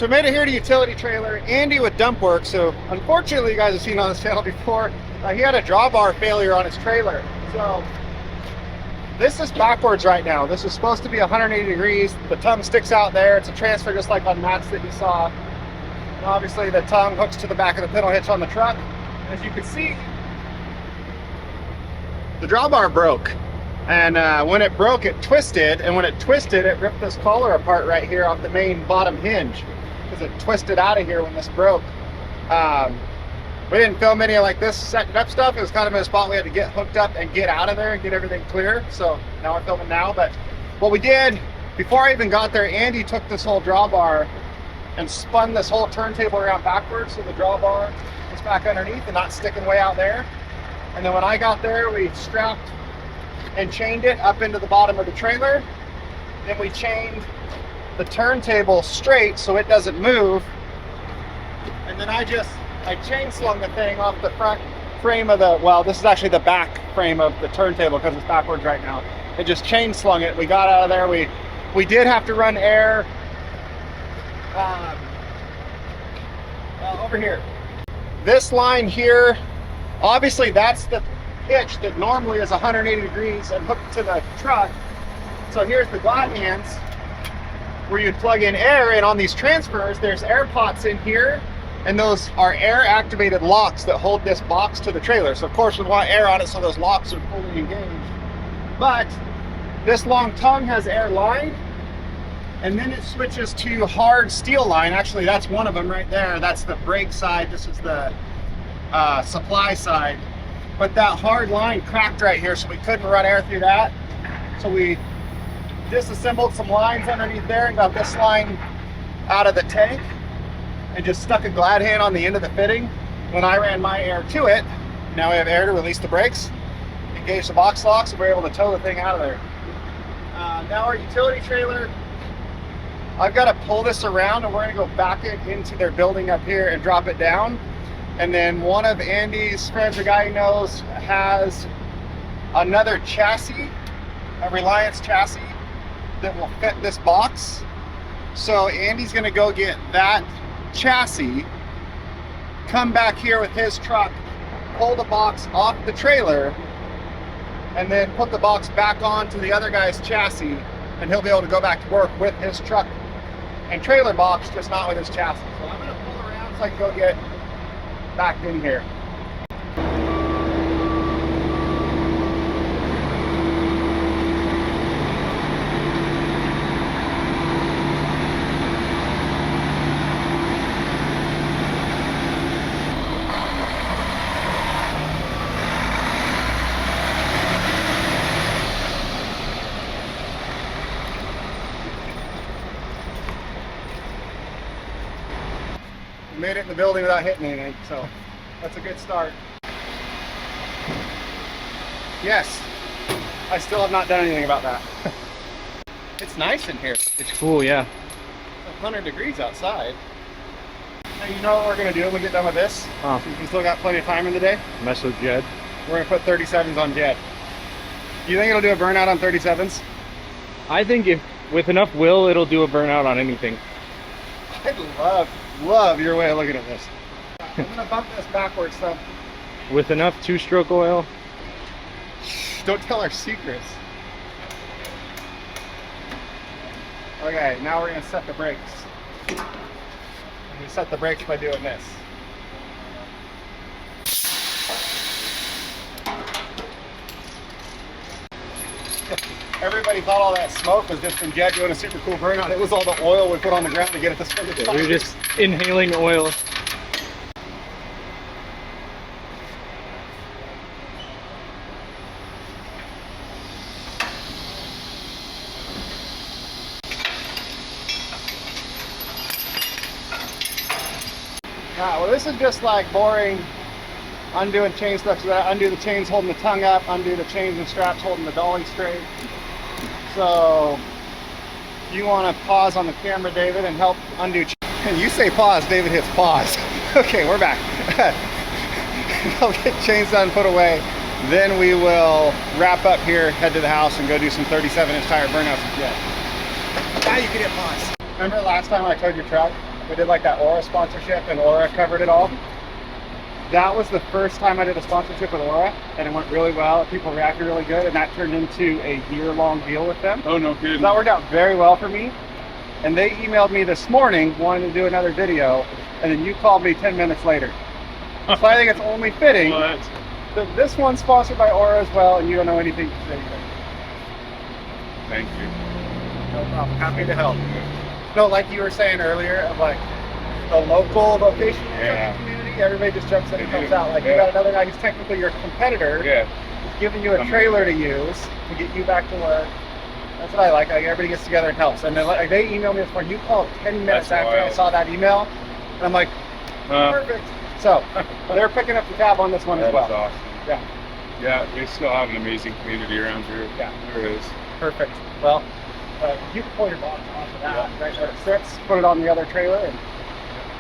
So we made it here to utility trailer. Andy with dump work. So unfortunately, you guys have seen on this channel before, he had a drawbar failure on his trailer. So this is backwards right now. This is supposed to be 180 degrees. The tongue sticks out there. It's a transfer just like on Matt's that you saw. And obviously the tongue hooks to the back of the pintle hitch on the truck. As you can see, the drawbar broke. And when it broke, it twisted. And when it twisted, it ripped this collar apart right here off the main bottom hinge. Because it twisted out of here when this broke. We didn't film any like this setting up stuff. It was kind of in a spot we had to get hooked up and get out of there and get everything clear. So now we're filming now. But what we did, before I even got there, Andy took this whole drawbar and spun this whole turntable around backwards so the drawbar was back underneath and not sticking way out there. And then when I got there, we strapped and chained it up into the bottom of the trailer. Then we chained the turntable straight so it doesn't move. And then I chain slung the thing off the front frame of the, well, this is actually the back frame of the turntable because it's backwards right now. It just chain slung it. We got out of there. We did have to run air over here. This line here, obviously that's the hitch that normally is 180 degrees and hooked to the truck. So here's the glide hands where you'd plug in air, and on these transfers there's air pots in here, and those are air activated locks that hold this box to the trailer. So of course we want air on it so those locks are fully engaged. But this long tongue has air line, and then it switches to hard steel line. Actually, that's one of them right there. That's the brake side. This is the supply side. But that hard line cracked right here, so we couldn't run air through that. So we disassembled some lines underneath there and got this line out of the tank and just stuck a glad hand on the end of the fitting. When I ran my air to it, now we have air to release the brakes, engage the box locks, and we're able to tow the thing out of there. Now our utility trailer, I've got to pull this around and we're going to go back it into their building up here and drop it down. And then one of Andy's friends, a guy he knows, has another chassis, a Reliance chassis that will fit this box. So Andy's going to go get that chassis, come back here with his truck, pull the box off the trailer, and then put the box back onto the other guy's chassis, and he'll be able to go back to work with his truck and trailer box, just not with his chassis. So I'm going to pull around so I can go get back in here. Made it in the building without hitting anything, so that's a good start. Yes, I still have not done anything about that. It's nice in here. It's cool, yeah. It's 100 degrees outside. Hey, you know what we're gonna do when we get done with this? Since we still got plenty of time in the day. Mess with Jed. We're gonna put 37s on Jed. Do you think it'll do a burnout on 37s? I think if with enough will, it'll do a burnout on anything. I love your way of looking at this. I'm gonna bump this backwards so. With enough two-stroke oil. Don't tell our secrets. Okay, now we're gonna set the brakes. We set the brakes by doing this. Everybody thought all that smoke was just from Jed doing a super cool burnout. It was all the oil we put on the ground to get it to spin. We were just inhaling oil. Well, this is just like boring, undoing chain stuff. So that undo the chains holding the tongue up, undo the chains and straps holding the dolly straight. So you want to pause on the camera, David, and help undo. And you say pause, David hits pause. Okay, we're back. I'll get chains done, put away. Then we will wrap up here, head to the house, and go do some 37-inch tire burnouts with Jed. Now you can hit pause. Remember last time I towed your truck? we did like that Aura sponsorship, and Aura covered it all. That was the first time I did a sponsorship with Aura, and it went really well. People reacted really good, and that turned into a year-long deal with them. Oh, no kidding. So that worked out very well for me. And they emailed me this morning wanting to do another video, and then you called me 10 minutes later. So I think it's only fitting that this one's sponsored by Aura as well, and you don't know anything to say. Thank you. No problem. Happy to help. No, like you were saying earlier, of like the local vocational community, everybody just jumps in and comes out. Like you got another guy who's technically your competitor, who's giving you a trailer to use to get you back to work. That's what I like. Like everybody gets together and helps. And then like they emailed me this morning. You called 10 minutes after I saw that email, and I'm like, perfect. So they're picking up the tab on this one as well. That's awesome. Yeah, we still have an amazing community around here. Yeah, there is. Perfect. Well, you can pull your box off of that right where it sits, put it on the other trailer, and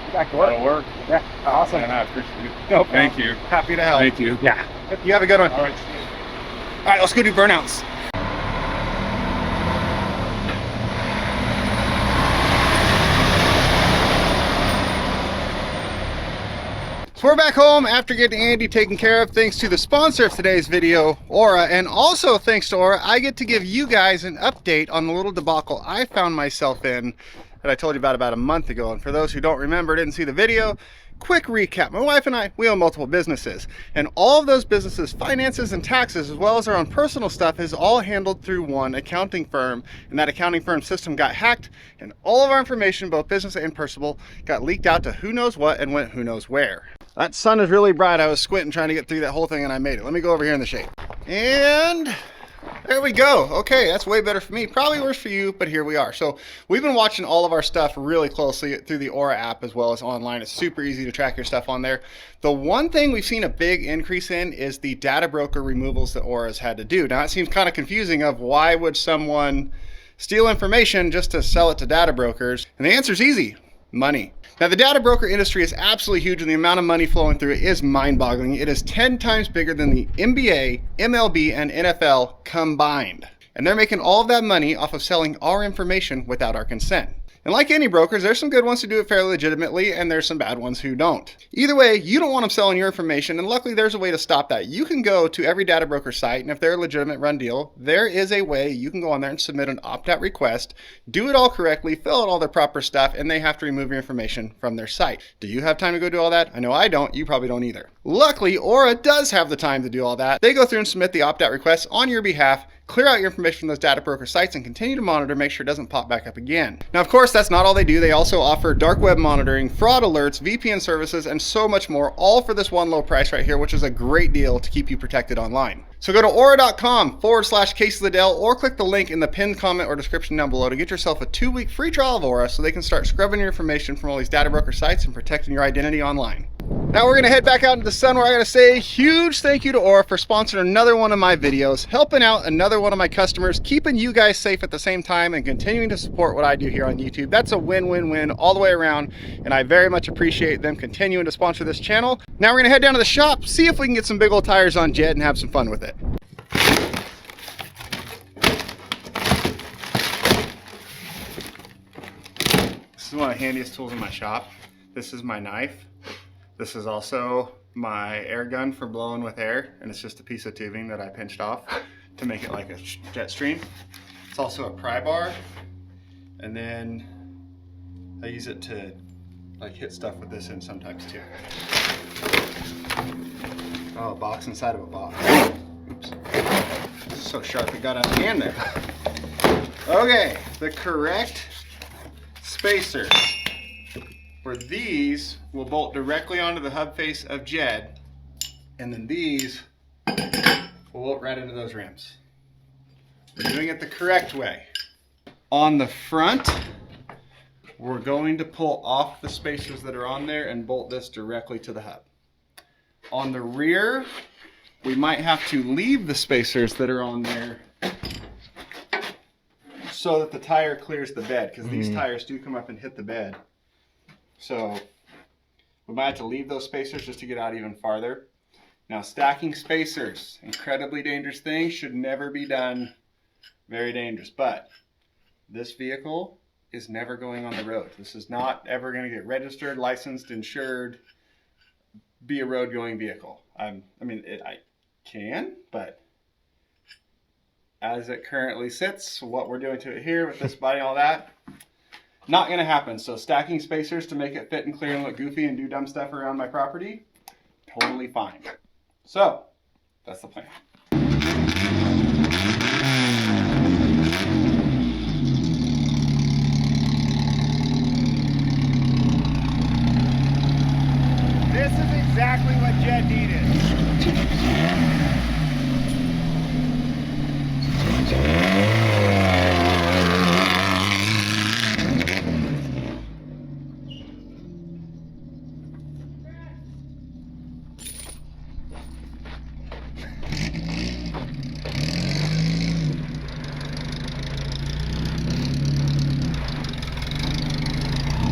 get back to work. That'll work. Yeah, awesome. And I appreciate it. No Thank you. Happy to help. Thank you. Yeah. You have a good one. All right. All right, let's go do burnouts. So we're back home after getting Andy taken care of, thanks to the sponsor of today's video, Aura, and also thanks to Aura, I get to give you guys an update on the little debacle I found myself in that I told you about a month ago. And for those who don't remember, didn't see the video, quick recap. My wife and I, we own multiple businesses, and all of those businesses, finances and taxes, as well as our own personal stuff, is all handled through one accounting firm, and that accounting firm system got hacked, and all of our information, both business and personal, got leaked out to who knows what and went who knows where. That sun is really bright. I was squinting trying to get through that whole thing, and I made it. Let me go over here in the shade. And there we go. Okay, that's way better for me. Probably worse for you, but here we are. So we've been watching all of our stuff really closely through the Aura app as well as online. It's super easy to track your stuff on there. The one thing we've seen a big increase in is the data broker removals that Aura's had to do. Now, it seems kind of confusing of why would someone steal information just to sell it to data brokers? And the answer is easy. Money. Now, the data broker industry is absolutely huge, and the amount of money flowing through it is mind-boggling. It is 10 times bigger than the NBA, MLB, and NFL combined. And they're making all of that money off of selling our information without our consent. And like any brokers, there's some good ones who do it fairly legitimately, and there's some bad ones who don't. Either way, you don't want them selling your information, and luckily there's a way to stop that. You can go to every data broker site, and if they're a legitimate run deal, there is a way you can go on there and submit an opt-out request, do it all correctly, fill out all their proper stuff, and they have to remove your information from their site. Do you have time to go do all that? I know I don't. You probably don't either. Luckily, Aura does have the time to do all that. They go through and submit the opt-out request on your behalf, clear out your information from those data broker sites, and continue to monitor, make sure it doesn't pop back up again. Now, of course, that's not all they do. They also offer dark web monitoring, fraud alerts, VPN services, and so much more, all for this one low price right here, which is a great deal to keep you protected online. So go to aura.com/CaseLiddell or click the link in the pinned comment or description down below to get yourself a 2-week free trial of Aura so they can start scrubbing your information from all these data broker sites and protecting your identity online. Now we're gonna head back out into the sun, where I gotta say a huge thank you to Aura for sponsoring another one of my videos, helping out another one of my customers, keeping you guys safe at the same time, and continuing to support what I do here on YouTube. That's a win-win-win all the way around, and I very much appreciate them continuing to sponsor this channel. Now we're gonna head down to the shop, see if we can get some big old tires on Jed and have some fun with it. This is one of the handiest tools in my shop. This is my knife. This is also my air gun for blowing with air, and it's just a piece of tubing that I pinched off to make it like a jet stream. It's also a pry bar, and then I use it to like hit stuff with this in sometimes too. Oh, a box inside of a box. Oops. This is so sharp it got out of the hand there. Okay, the correct spacers for these will bolt directly onto the hub face of Jed, and then these will bolt right into those rims. We're doing it the correct way. On the front, we're going to pull off the spacers that are on there and bolt this directly to the hub. On the rear, we might have to leave the spacers that are on there so that the tire clears the bed, because these tires do come up and hit the bed. So we might have to leave those spacers just to get out even farther. Now, stacking spacers, incredibly dangerous thing, should never be done. Very dangerous. But this vehicle is never going on the road. This is not ever going to get registered, licensed, insured, be a road going vehicle. I can, but as it currently sits, what we're doing to it here with this body and all that, not going to happen. So stacking spacers to make it fit and clear and look goofy and do dumb stuff around my property, totally fine. So that's the plan. This is exactly what Jed needed.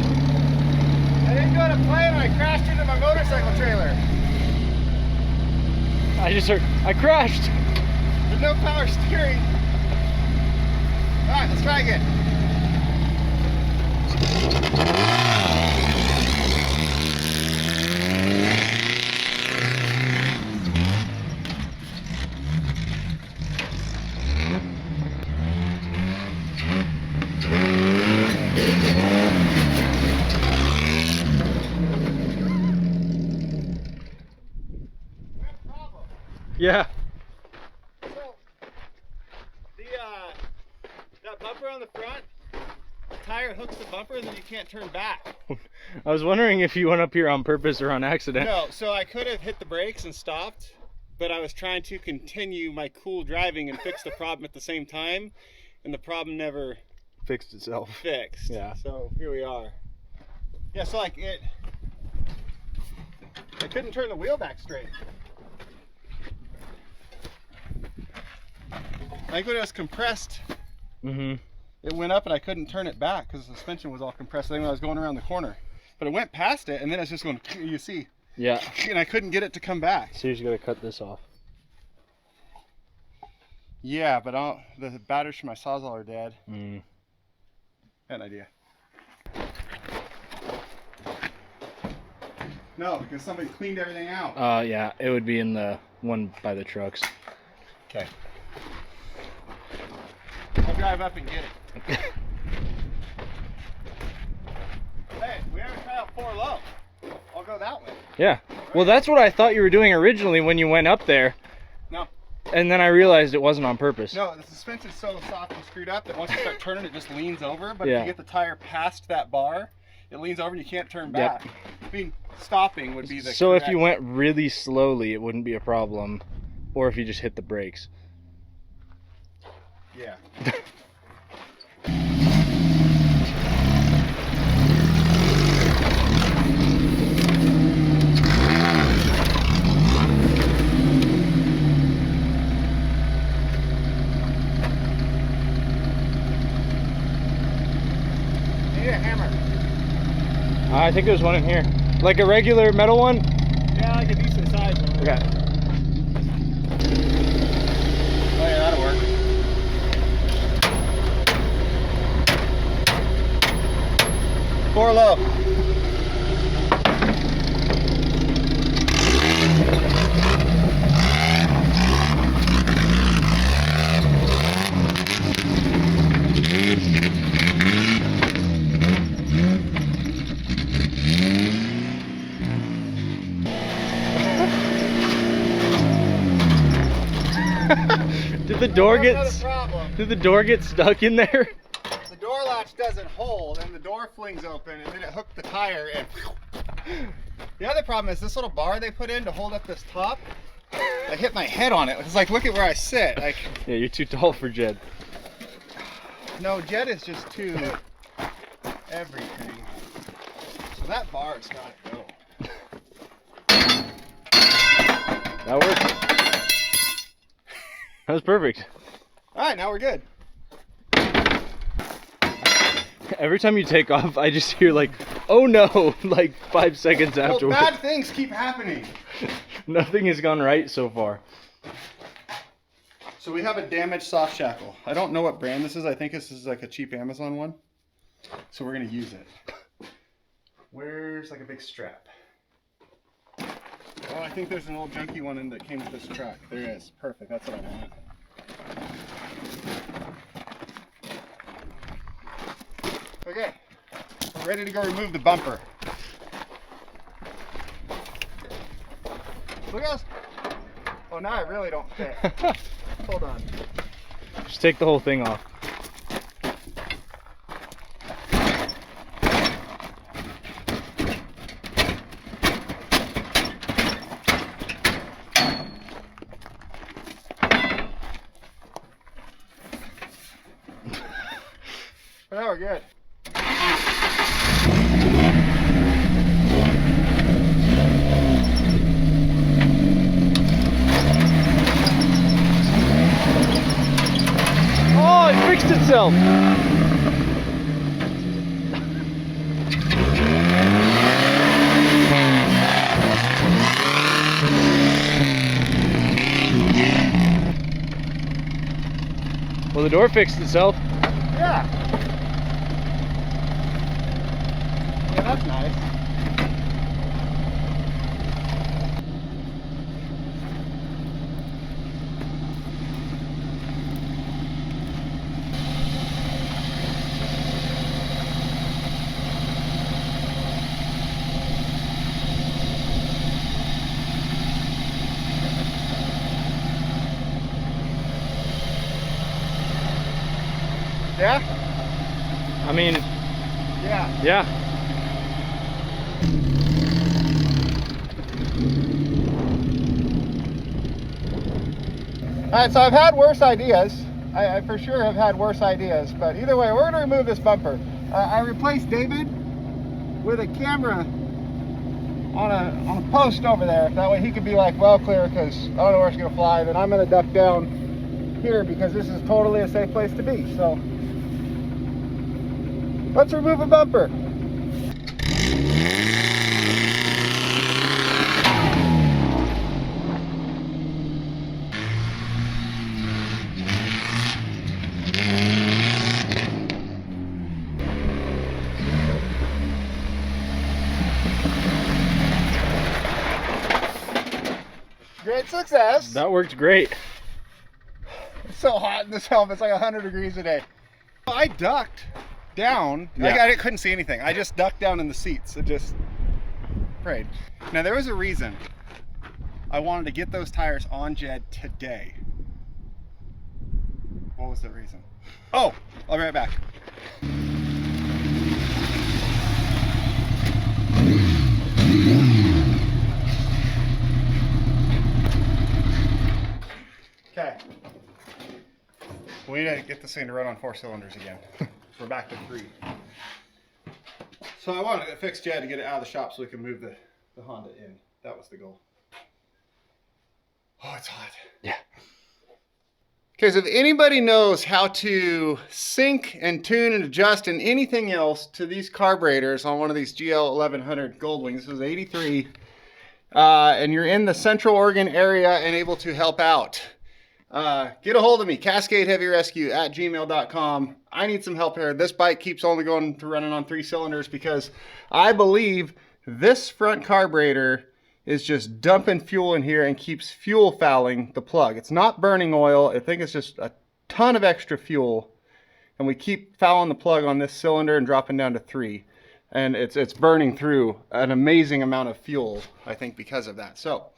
I didn't go to plan when I crashed into my motorcycle trailer. I just heard, I crashed. There's no power steering. All right, let's try again. Yeah. So, that bumper on the front, the tire hooks the bumper and then you can't turn back. I was wondering if you went up here on purpose or on accident. No, so I could have hit the brakes and stopped, but I was trying to continue my cool driving and fix the problem at the same time, and the problem never Fixed itself. fixed. Yeah. So here we are. Yeah, so like I couldn't turn the wheel back straight. I think when it was compressed, it went up and I couldn't turn it back because the suspension was all compressed. I think when I was going around the corner, but it went past it and then it's just going, you see. Yeah. And I couldn't get it to come back. So you just gotta cut this off. Yeah, but the batteries for my Sawzall are dead. Got an idea. No, because somebody cleaned everything out. Yeah, it would be in the one by the trucks. Okay. I'll drive up and get it. Hey, we haven't tried out 4 low. I'll go that way. Yeah. Well, that's what I thought you were doing originally when you went up there. No. And then I realized it wasn't on purpose. No, the suspension's so soft and screwed up that once you start turning, it just leans over. But Yeah. if you get the tire past that bar, it leans over and you can't turn back. I mean, stopping would be the So correct... if you went really slowly, it wouldn't be a problem. Or if you just hit the brakes. Yeah. Need a hammer. I think there's one in here. Like a regular metal one? Yeah, like a decent size one. Okay. Oh yeah, that'll work. Four low. Did the door get stuck in there? The door latch doesn't hold and the door flings open and then it hooked the tire and the other problem is this little bar they put in to hold up this top. I hit my head on it. It's like, look at where I sit. Like, Yeah, you're too tall for Jed. no, Jed is just too everything. So that bar's gotta go. That worked. That was perfect. All right, now we're good. Every time you take off, I just hear like, oh no, like 5 seconds Well, afterwards. bad things keep happening. Nothing has gone right so far. So we have a damaged soft shackle. I don't know what brand this is. I think this is like a cheap Amazon one. So we're gonna use it. Where's like a big strap? Oh, I think there's an old junky one in that came with this truck. There is. Perfect. That's what I want. Okay. We're ready to go remove the bumper. Look at us. Oh, now I really don't fit. Hold on. Just take the whole thing off. Now we're good. Oh, it fixed itself. Well, the door fixed itself. Yeah. Yeah, that's nice. Yeah? I mean, Yeah. yeah. All right, so I've had worse ideas. I for sure have had worse ideas, but either way, we're gonna remove this bumper. I replaced David with a camera on a post over there. That way he could be like well clear, because I don't know where it's gonna fly. Then I'm gonna duck down here because this is totally a safe place to be. So let's remove a bumper. Great success. That worked great. It's so hot in this helmet. It's like 100 degrees a day. I ducked down. Yeah. I couldn't see anything. I just ducked down in the seats and just prayed. Now there was a reason I wanted to get those tires on Jed today. What was the reason? Oh, I'll be right back. Okay. We need to get this thing to run on 4 cylinders again. We're back to 3. So I wanted to fix Jed to get it out of the shop so we can move the Honda in. That was the goal. Oh, it's hot. Yeah. Okay, so if anybody knows how to sync and tune and adjust and anything else to these carburetors on one of these GL 1100 Goldwings, this is 83, and you're in the Central Oregon area and able to help out, get a hold of me, cascadeheavyrescue@gmail.com. I need some help here. This bike keeps only going to running on 3 cylinders because I believe this front carburetor is just dumping fuel in here and keeps fuel fouling the plug. It's not burning oil. I think it's just a ton of extra fuel. And we keep fouling the plug on this cylinder and dropping down to 3. And it's burning through an amazing amount of fuel, I think, because of that. So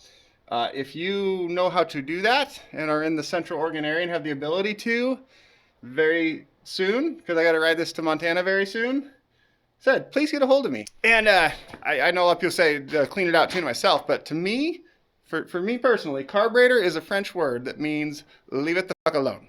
if you know how to do that and are in the Central Oregon area and have the ability to very soon, because I got to ride this to Montana very soon, please get a hold of me. And I know a lot of people say clean it out, tune it myself, but to me, for me personally, carburetor is a French word that means leave it the fuck alone.